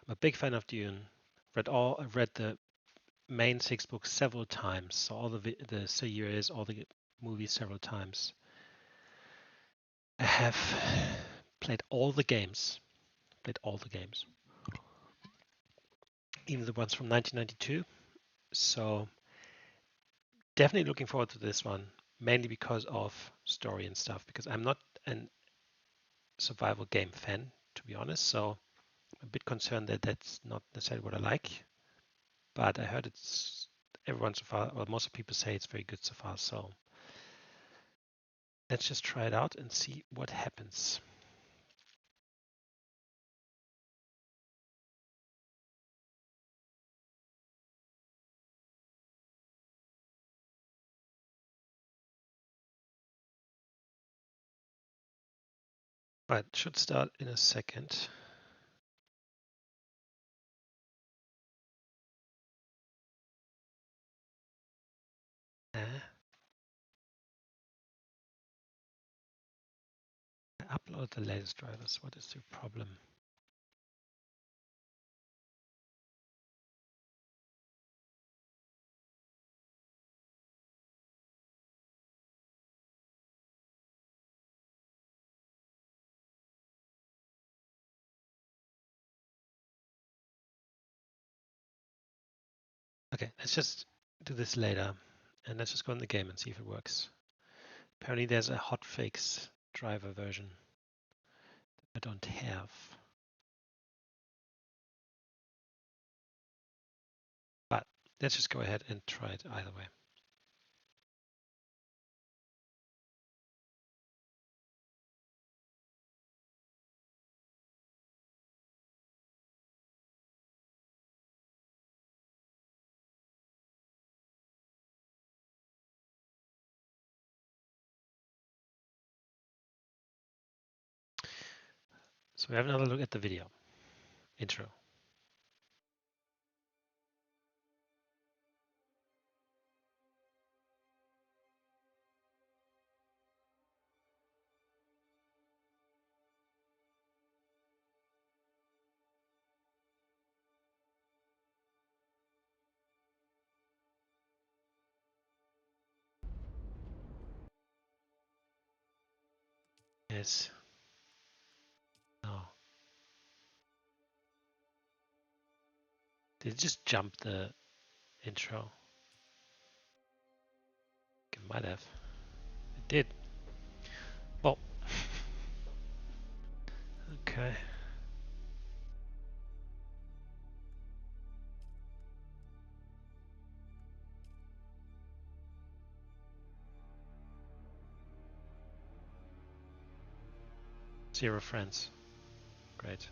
I'm a big fan of Dune. I've read the main 6 books several times. So all the series, all the movies several times. I have played all the games. Played all the games, even the ones from 1992. So definitely looking forward to this one, mainly because of story and stuff. Because I'm not an survival game fan, to be honest. So I'm a bit concerned that that's not necessarily what I like. But I heard it's everyone so far, or most people say it's very good so far. So let's just try it out and see what happens. Right, should start in a second. I upload the latest drivers. What is the problem? Okay, let's just do this later. And let's just go in the game and see if it works. Apparently there's a hotfix driver version I don't have. But let's just go ahead and try it either way. So we have another look at the video intro. Yes. Oh. Did it just jump the intro? It might have. It did. Well. Okay. Zero friends. Great.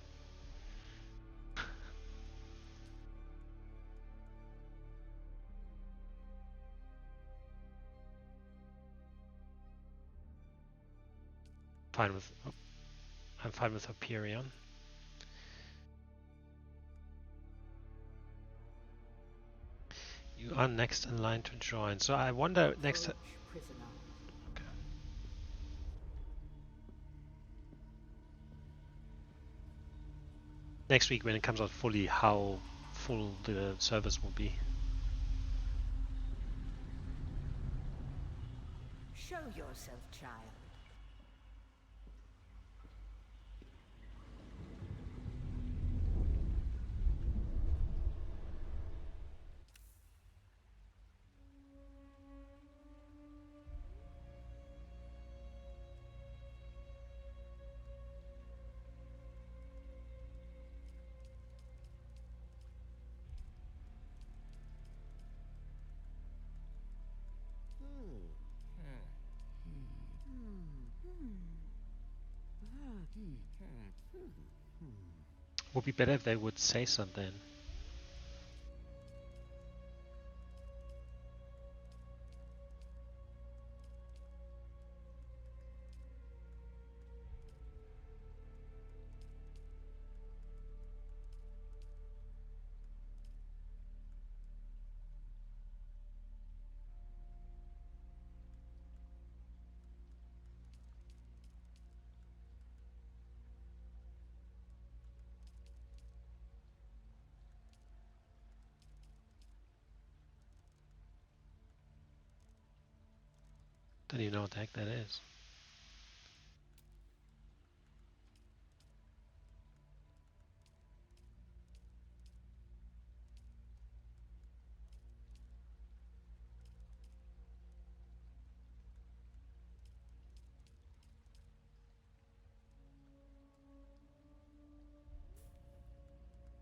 Fine with. Oh, I'm fine with Hyperion. You are next in line to join. So I wonder next. Okay. Next week when it comes out fully, how full the servers will be. Show yourself, child. Would be better if they would say something. Don't even know what the heck that is.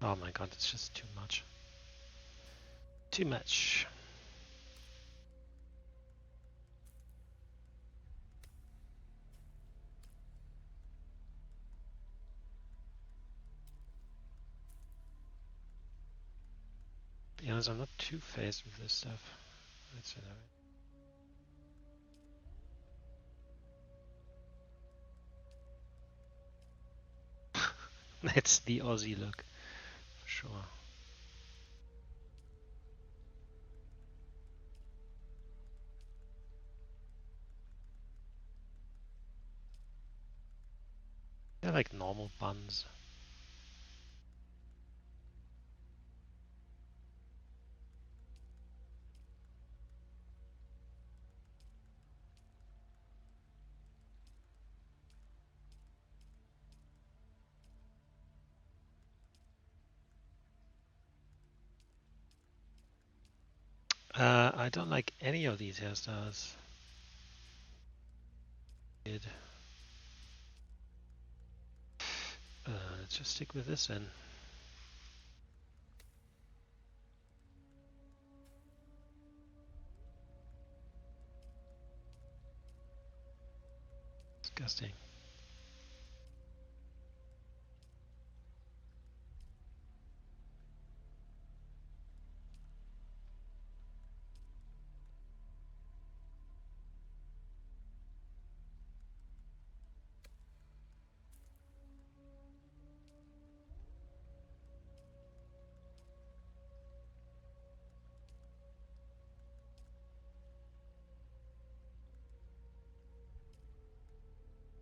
Oh my god, it's just too much. Too much. To be honest, I'm not too phased with this stuff. Let's say that. That's the Aussie look, for sure. They're like normal buns. I don't like any of these hairstyles. Good. Let's just stick with this then. Disgusting.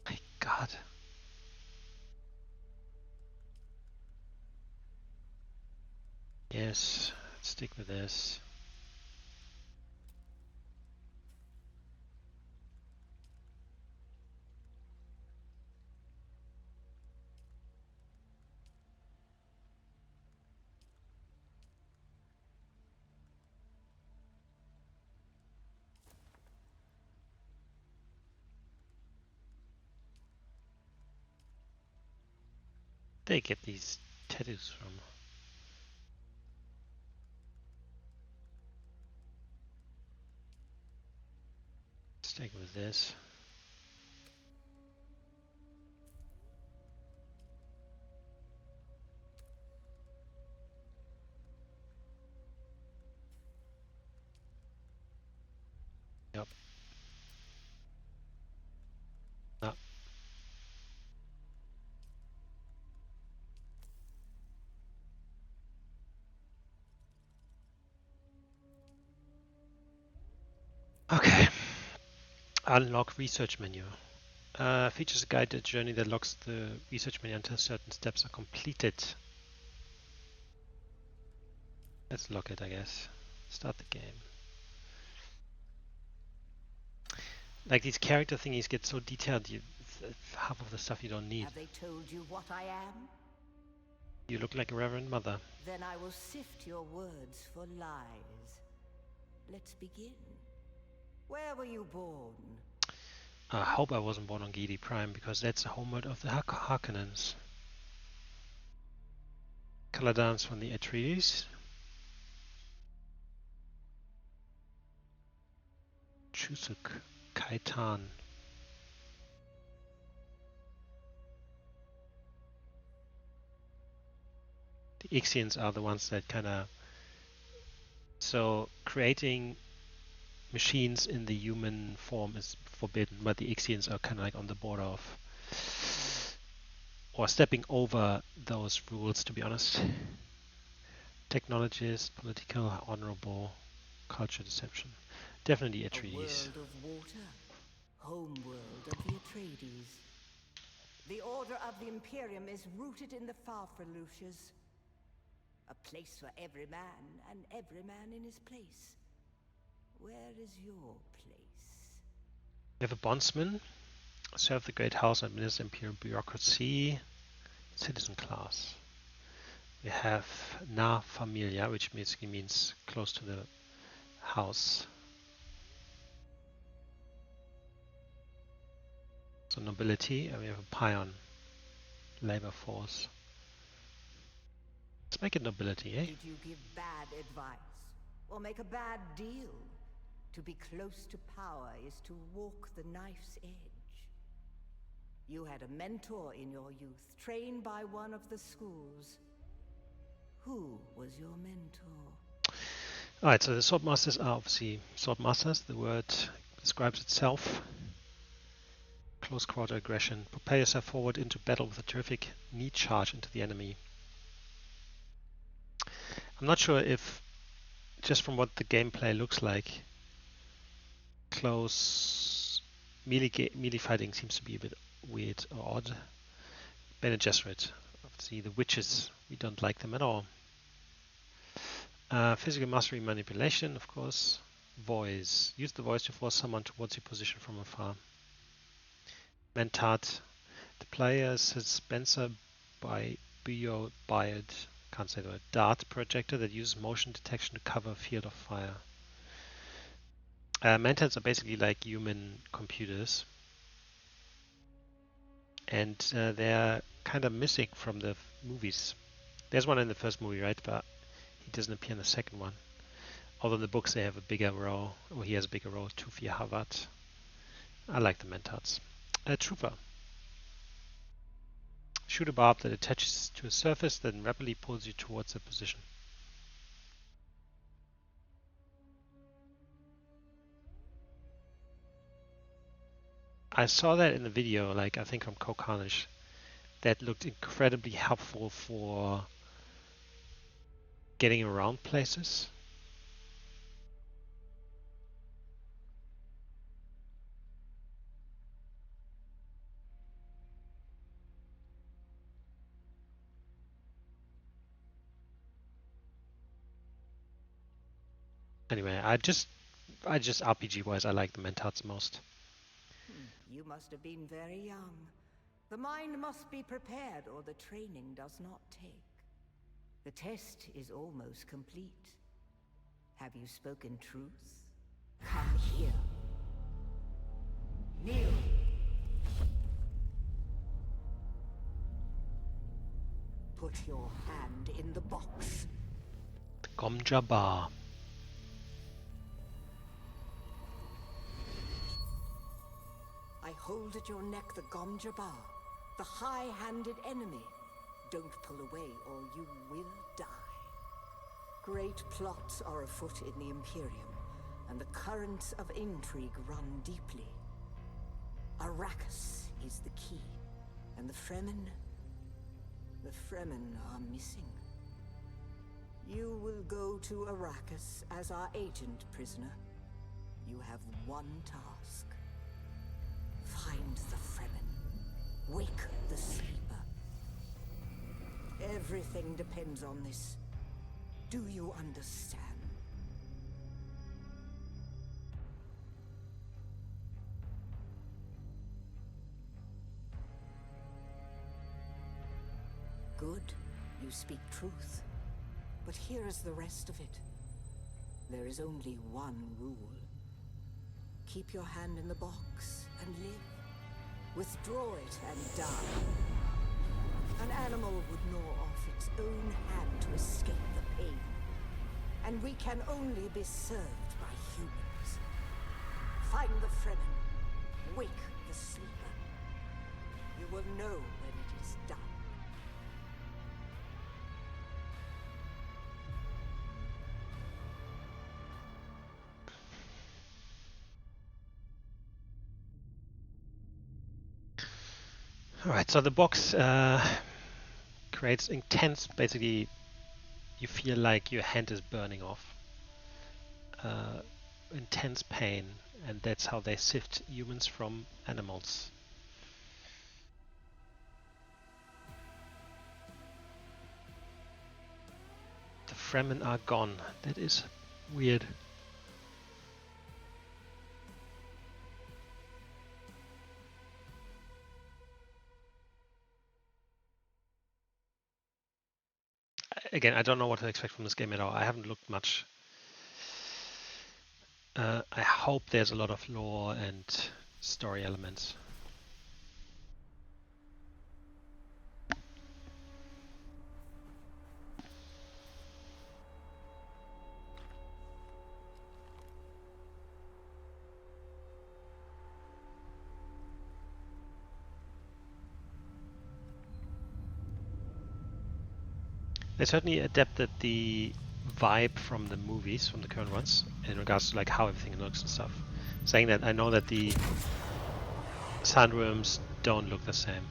My god. Yes, let's stick with this. They get these tattoos from. Stick with this. Yep. No. Okay. Unlock research menu. Features a guided journey that locks the research menu until certain steps are completed. Let's lock it, I guess. Start the game. Like these character thingies get so detailed, half of the stuff you don't need. Have they told you what I am? You look like a Reverend Mother. Then I will sift your words for lies. Let's begin. Where were you born? I hope I wasn't born on Gedi Prime, because that's the homeworld of the Harkonnens. Color dance from the Atreides. Chusuk. Kaitan. The Ixians are the ones that kind of... So creating machines in the human form is forbidden, but the Ixians are kind of like on the border of... or stepping over those rules, to be honest. Technologist, political, honorable, culture deception. Definitely Atreides. A world of water. Homeworld of the Atreides. The order of the Imperium is rooted in the Farfreluches. A place for every man, and every man in his place. Where is your place? We have a bondsman, serve the great house and administer imperial bureaucracy, citizen class. We have na familia, which basically means close to the house. So nobility, and we have a pion, labor force. Let's make it nobility, eh? Did you give bad advice? Or make a bad deal? To be close to power is to walk the knife's edge. You had a mentor in your youth, trained by one of the schools. Who was your mentor? Alright, so the swordmasters are obviously swordmasters. The word describes itself. Close quarter aggression. Prepare yourself forward into battle with a terrific knee charge into the enemy. I'm not sure if, just from what the gameplay looks like, close melee fighting seems to be a bit weird or odd. Bene Gesserit. Obviously the witches, we don't like them at all. Physical mastery manipulation, of course. Voice. Use the voice to force someone towards your position from afar. Mentat. The player says Spencer by Biod, can't say the word, dart projector that uses motion detection to cover a field of fire. Mentats are basically like human computers, and they're kind of missing from the movies. There's one in the first movie, right? But he doesn't appear in the second one. Although in the books they have a bigger role, or he has a bigger role, Tufi Havat. I like the Mentats. Trooper. Shoot a barb that attaches to a surface, then rapidly pulls you towards a position. I saw that in the video, like I think from Carnage. That looked incredibly helpful for getting around places. Anyway, I just RPG wise, I like the Mentats most. You must have been very young. The mind must be prepared or the training does not take. The test is almost complete. Have you spoken truth? Come here. Kneel. Put your hand in the box. Gom Jabbar. I hold at your neck the Gom Jabbar, the high-handed enemy. Don't pull away or you will die. Great plots are afoot in the Imperium, and the currents of intrigue run deeply. Arrakis is the key, and the Fremen are missing. You will go to Arrakis as our agent, prisoner. You have one task. Find the Fremen. Wake the sleeper. Everything depends on this. Do you understand? Good. You speak truth. But here is the rest of it. There is only one rule. Keep your hand in the box and live. Withdraw it and die. An animal would gnaw off its own hand to escape the pain. And we can only be served by humans. Find the Fremen. Wake the sleeper. You will know when it is done. Alright, so the box creates intense, basically, you feel like your hand is burning off. Intense pain, and that's how they sift humans from animals. The Fremen are gone. That is weird. again, I don't know what to expect from this game at all. I haven't looked much. I hope there's a lot of lore and story elements. They certainly adapted the vibe from the movies, from the current ones, in regards to like how everything looks and stuff. Saying that, I know that the sandworms don't look the same.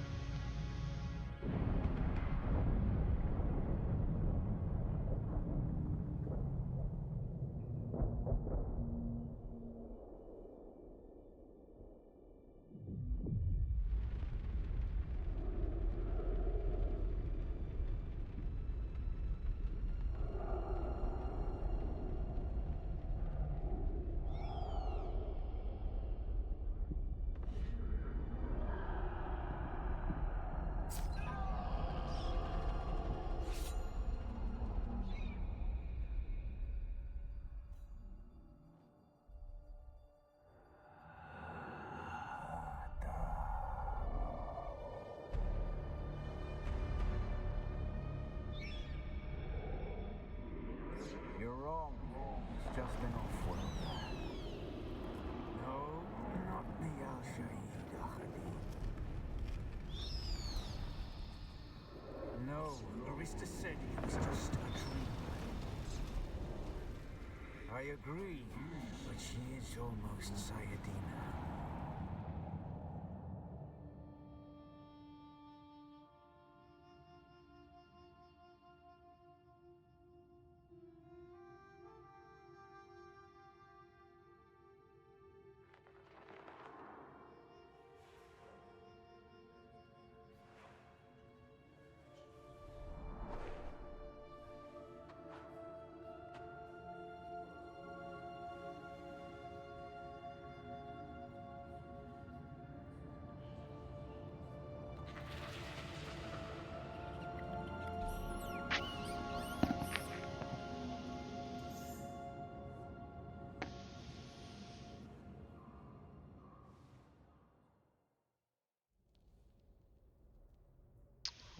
You're wrong. It's just an off-world. No, not the Al-Shaheed Ahadi. No, Arista said it was just a dream. I agree, but she is almost Sayadina.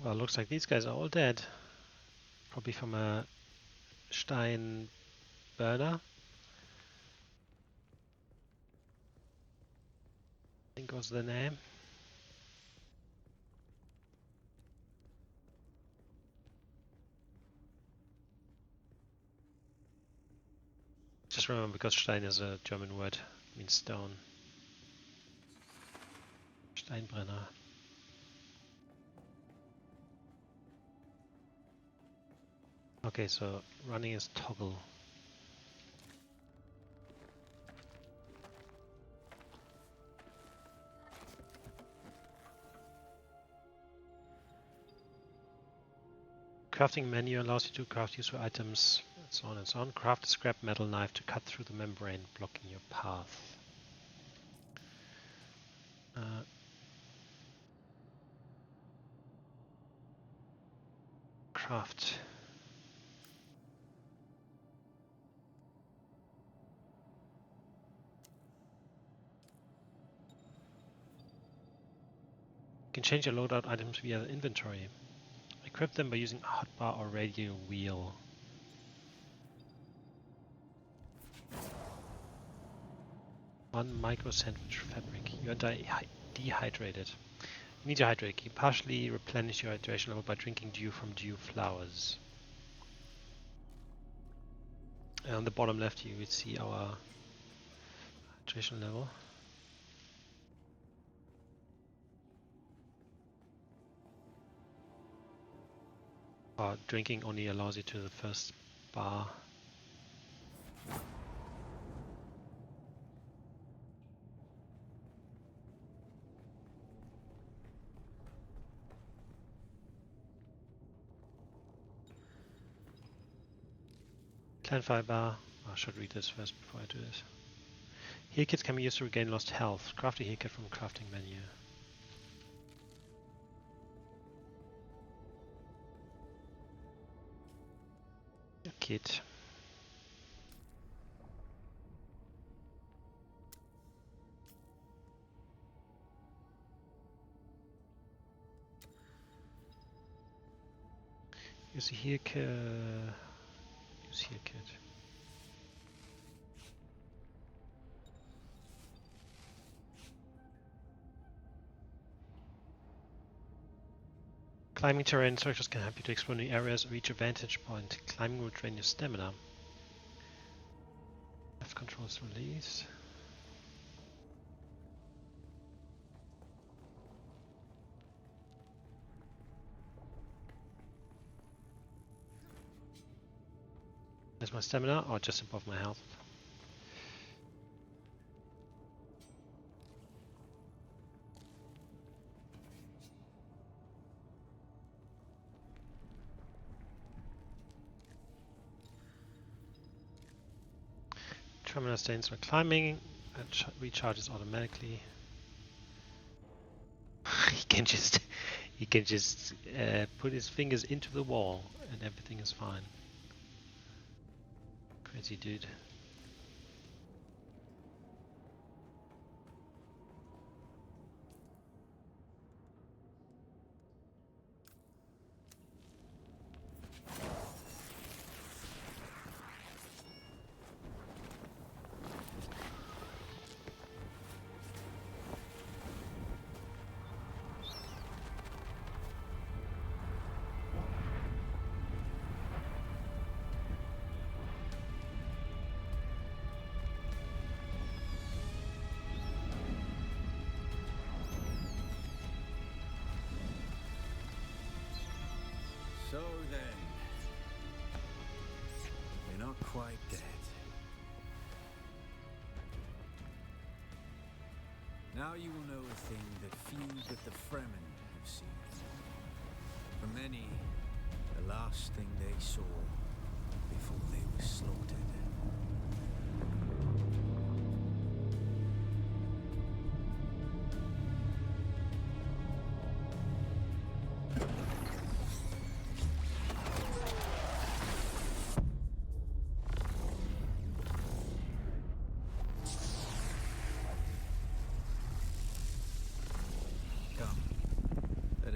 Well, looks like these guys are all dead. Probably from a Stein burner. I think was the name. Just remember, because Stein is a German word, means stone. Steinbrenner. Okay, so running is toggle. Crafting menu allows you to craft useful items, and so on and so on. Craft a scrap metal knife to cut through the membrane, blocking your path. Craft. You can change your loadout items via the inventory. Equip them by using hotbar or radio wheel. One micro sandwich fabric. You are dehydrated. You need to hydrate. You partially replenish your hydration level by drinking dew from dew flowers. And on the bottom left, you will see our hydration level. Drinking only allows you to the first bar. Campfire bar. I should read this first before I do this. Heal kits can be used to regain lost health. Craft a heal kit from the crafting menu. kit. Use a heal kit. Use heal kit. Climbing terrain structures can help you to explore new areas or reach a vantage point. Climbing will drain your stamina. Left control is released. There's my stamina, or just above my health. Terminal stains when climbing, and recharges automatically. he can just put his fingers into the wall and everything is fine. Crazy dude. So then, you're not quite dead. Now you will know a thing that few but the Fremen have seen. For many, the last thing they saw before they were slaughtered.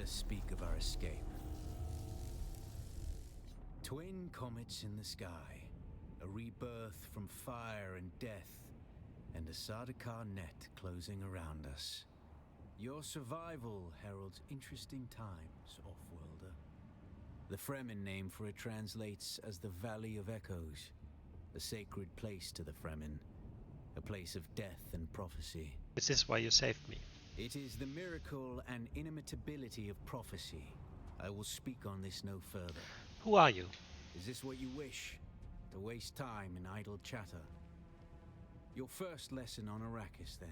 Speak of our escape. Twin comets in the sky, a rebirth from fire and death, and a Sardaukar net closing around us. Your survival heralds interesting times, Offworlder. The Fremen name for it translates as the Valley of Echoes, a sacred place to the Fremen, a place of death and prophecy. Is this why you saved me? It is the miracle and inimitability of prophecy. I will speak on this no further. Who are you? Is this what you wish? To waste time in idle chatter? Your first lesson on Arrakis, then.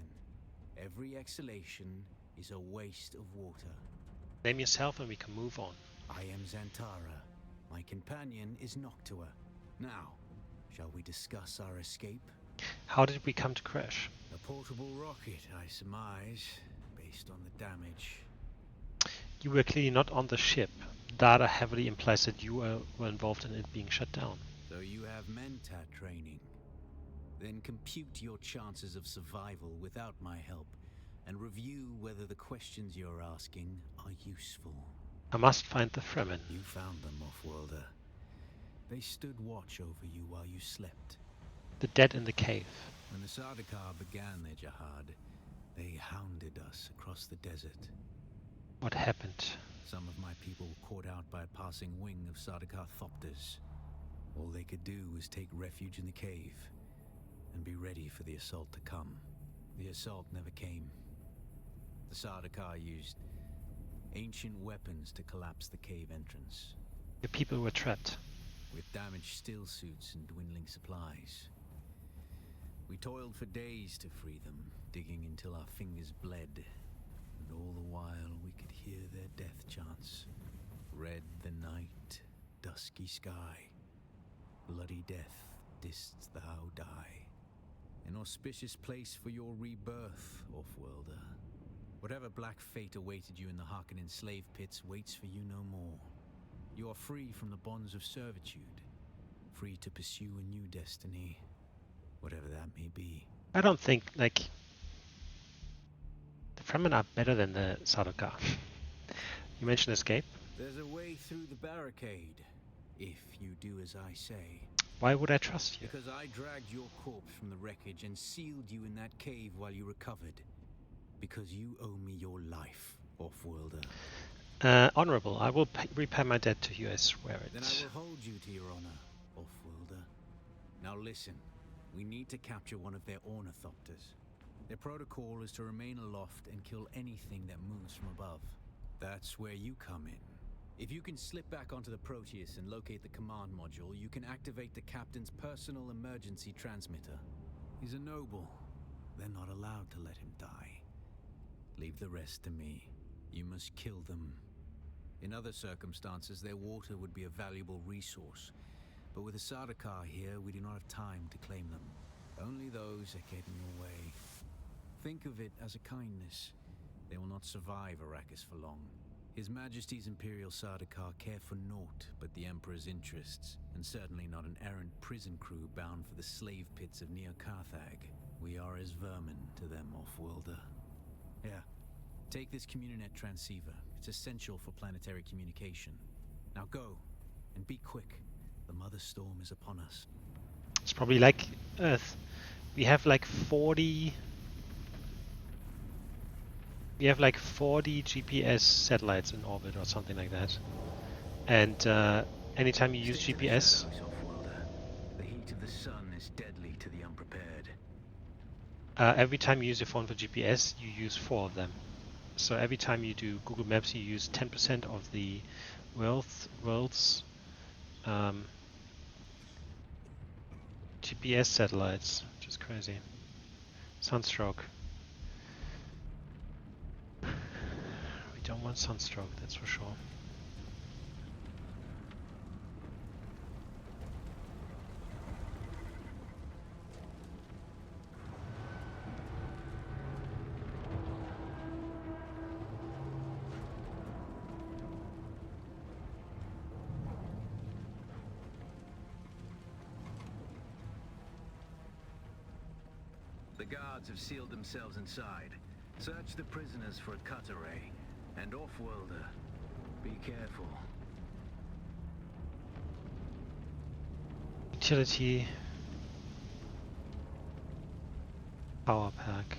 Every exhalation is a waste of water. Name yourself and we can move on. I am Xantara. My companion is Noctua. Now, shall we discuss our escape? How did we come to crash? A portable rocket, I surmise, based on the damage. You were clearly not on the ship. Data heavily implies that you were involved in it being shut down. So you have Mentat training. Then compute your chances of survival without my help, and review whether the questions you're asking are useful. I must find the Fremen. You found them, Offworlder. They stood watch over you while you slept. The dead in the cave. When the Sardaukar began their jihad, they hounded us across the desert. What happened? Some of my people were caught out by a passing wing of Sardaukar Thopters. All they could do was take refuge in the cave and be ready for the assault to come. The assault never came. The Sardaukar used ancient weapons to collapse the cave entrance. The people were trapped. With damaged steel suits and dwindling supplies. We toiled for days to free them, digging until our fingers bled. And all the while we could hear their death chants. Red the night, dusky sky. Bloody death, didst thou die. An auspicious place for your rebirth, Offworlder. Whatever black fate awaited you in the Harkonnen slave pits waits for you no more. You are free from the bonds of servitude. free to pursue a new destiny, whatever that may be. I don't think, like, the Fremen are better than the Sardaukar. You mentioned escape. There's a way through the barricade, if you do as I say. Why would I trust you? Because I dragged your corpse from the wreckage and sealed you in that cave while you recovered. Because you owe me your life, Offworlder. Honorable, I will repay my debt to you, I swear it. Then I will hold you to your honor, Offworlder. Now listen, we need to capture one of their ornithopters. Their protocol is to remain aloft and kill anything that moves from above. That's where you come in. If you can slip back onto the Proteus and locate the command module, you can activate the captain's personal emergency transmitter. He's a noble. They're not allowed to let him die. Leave the rest to me. You must kill them. In other circumstances, their water would be a valuable resource. But with the Sardaukar here, we do not have time to claim them. Only those that get in your way. Think of it as a kindness. They will not survive Arrakis for long. His Majesty's Imperial Sardaukar care for naught but the Emperor's interests, and certainly not an errant prison crew bound for the slave pits of Neo Carthag. We are as vermin to them, Offworlder. Yeah. Take this Communinet transceiver. It's essential for planetary communication. Now go, and be quick. The Mother Storm is upon us. It's probably like Earth. We have like 40... We have like 40 GPS satellites in orbit or something like that. And anytime you use GPS... The heat of the sun is deadly to the unprepared. Every time you use your phone for GPS, you use 4 of them. So every time you do Google Maps, you use 10% of the world's GPS satellites, which is crazy. Sunstroke. We don't want sunstroke, that's for sure. The guards have sealed themselves inside. Search the prisoners for a cut array. And Offworlder, be careful. Utility power pack.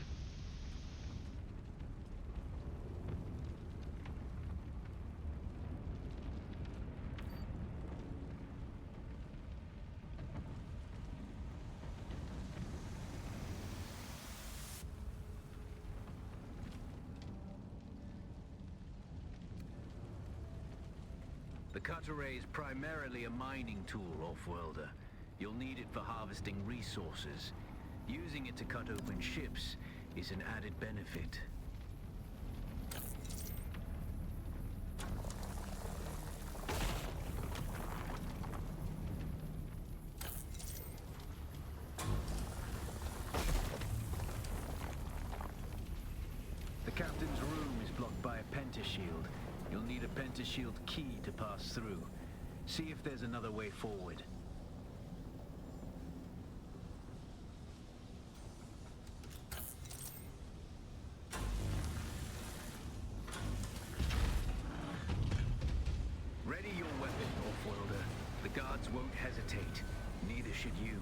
The cut array is primarily a mining tool, Offworlder. You'll need it for harvesting resources. Using it to cut open ships is an added benefit. The captain's room is blocked by a pentashield. You'll need a pentashield key to pass through. See if there's another way forward. Ready your weapon, Offworlder. The guards won't hesitate. Neither should you.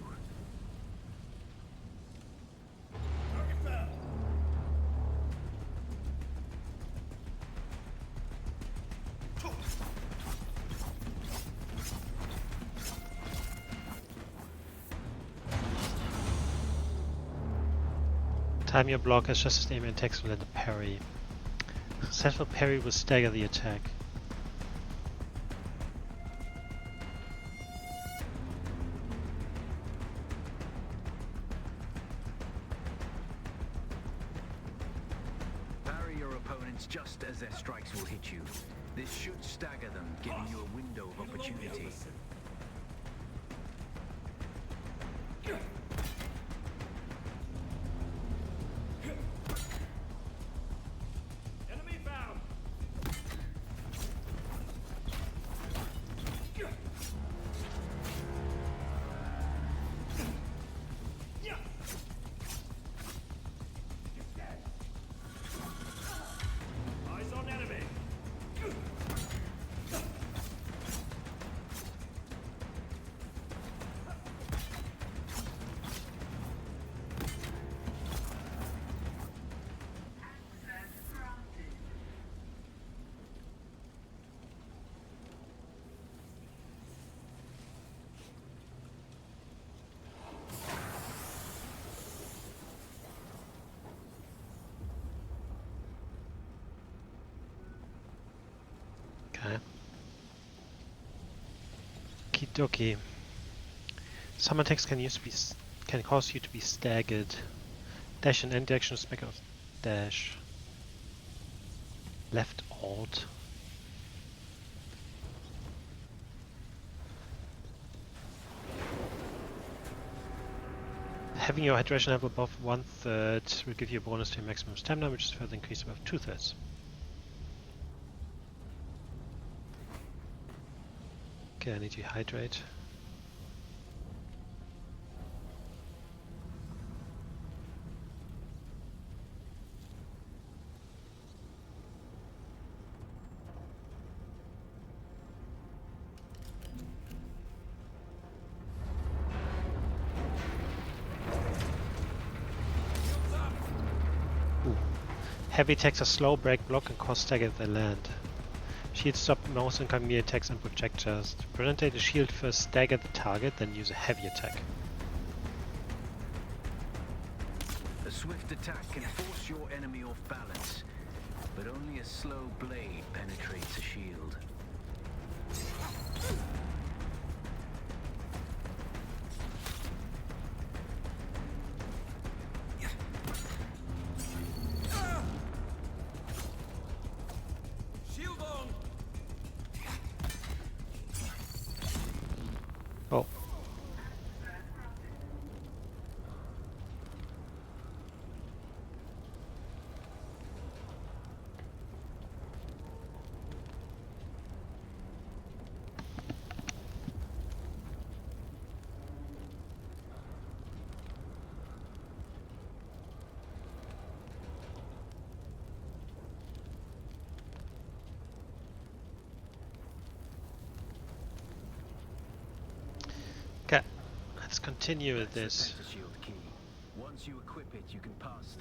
Time your block as just as aim and attacks will land a parry. Successful parry will stagger the attack. Parry your opponents just as their strikes will hit you. This should stagger them, giving you a window of opportunity. Okay. Kidoki. Some attacks can cause you to be staggered. Dash in any direction, smack out dash. Left alt. Having your hydration level above 1/3 will give you a bonus to your maximum stamina, which is further increased above 2/3. Okay, I need to hydrate. Ooh. Heavy attacks are slow, break, block, and cause stagger if they land. Shield stop most incoming melee attacks and projectiles. To penetrate the shield, first stagger the target, then use a heavy attack. A swift attack can force your enemy off balance, but only a slow blade penetrates a shield. Oh. Okay, let's continue with this. Protector shield key. Once you equip it, you can pass